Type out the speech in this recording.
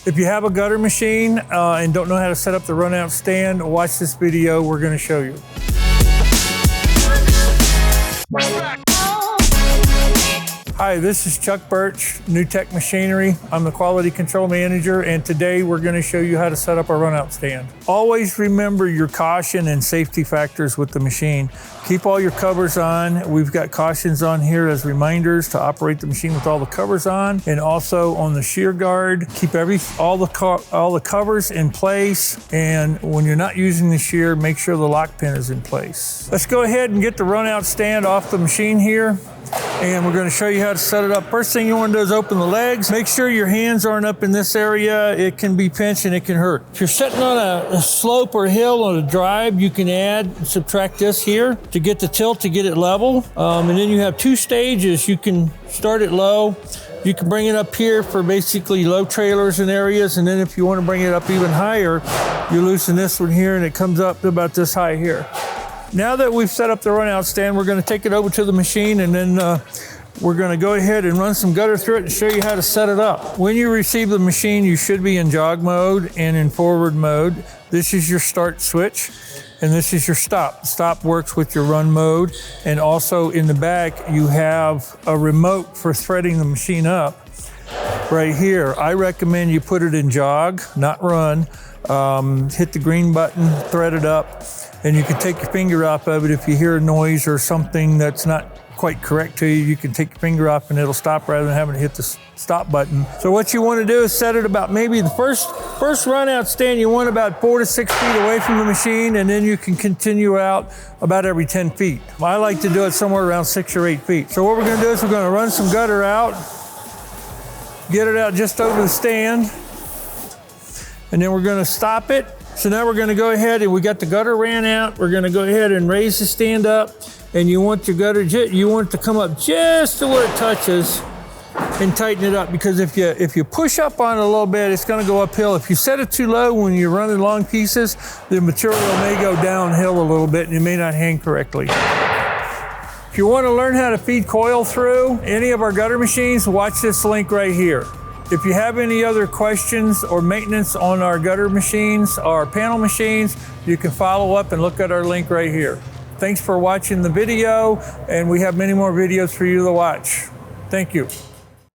If you have a gutter machine and don't know how to set up the run-out stand, watch this video. We're going to show you. Hi, this is Chuck Burch, New Tech Machinery. I'm the Quality Control Manager, and today we're going to show you how to set up a run-out stand. Always remember your caution and safety factors with the machine. Keep all your covers on. We've got cautions on here as reminders to operate the machine with all the covers on, and also on the shear guard. Keep all the covers in place, and when you're not using the shear, make sure the lock pin is in place. Let's go ahead and get the run-out stand off the machine here. And we're going to show you how to set it up. First thing you want to do is open the legs. Make sure your hands aren't up in this area. It can be pinched and it can hurt. If you're sitting on a slope or hill on a drive, you can subtract this here to get the tilt, to get it level. And then you have two stages. You can start it low. You can bring it up here for basically low trailers and areas. And then if you want to bring it up even higher, you loosen this one here and it comes up to about this high here. Now that we've set up the run-out stand, we're going to take it over to the machine, and then we're going to go ahead and run some gutter through it and show you how to set it up. When you receive the machine, you should be in jog mode and in forward mode. This is your start switch, and this is your stop. Stop works with your run mode, and also in the back, you have a remote for threading the machine up right here. I recommend you put it in jog, not run. Hit the green button, thread it up, and you can take your finger off of it. If you hear a noise or something that's not quite correct to you, you can take your finger off and it'll stop rather than having to hit the stop button. So what you want to do is set it about maybe the first run out stand, you want about 4 to 6 feet away from the machine, and then you can continue out about every 10 feet. I like to do it somewhere around 6 or 8 feet. So what we're going to do is we're going to run some gutter out, get it out just over the stand, and then we're going to stop it. So now we're going to go ahead, and we got the gutter ran out. We're going to go ahead and raise the stand up, and you want your gutter, you want it to come up just to where it touches and tighten it up, because if you push up on it a little bit, it's going to go uphill. If you set it too low when you're running long pieces, the material may go downhill a little bit and you may not hang correctly. If you want to learn how to feed coil through any of our gutter machines, watch this link right here. If you have any other questions or maintenance on our gutter machines, our panel machines, you can follow up and look at our link right here. Thanks for watching the video, and we have many more videos for you to watch. Thank you.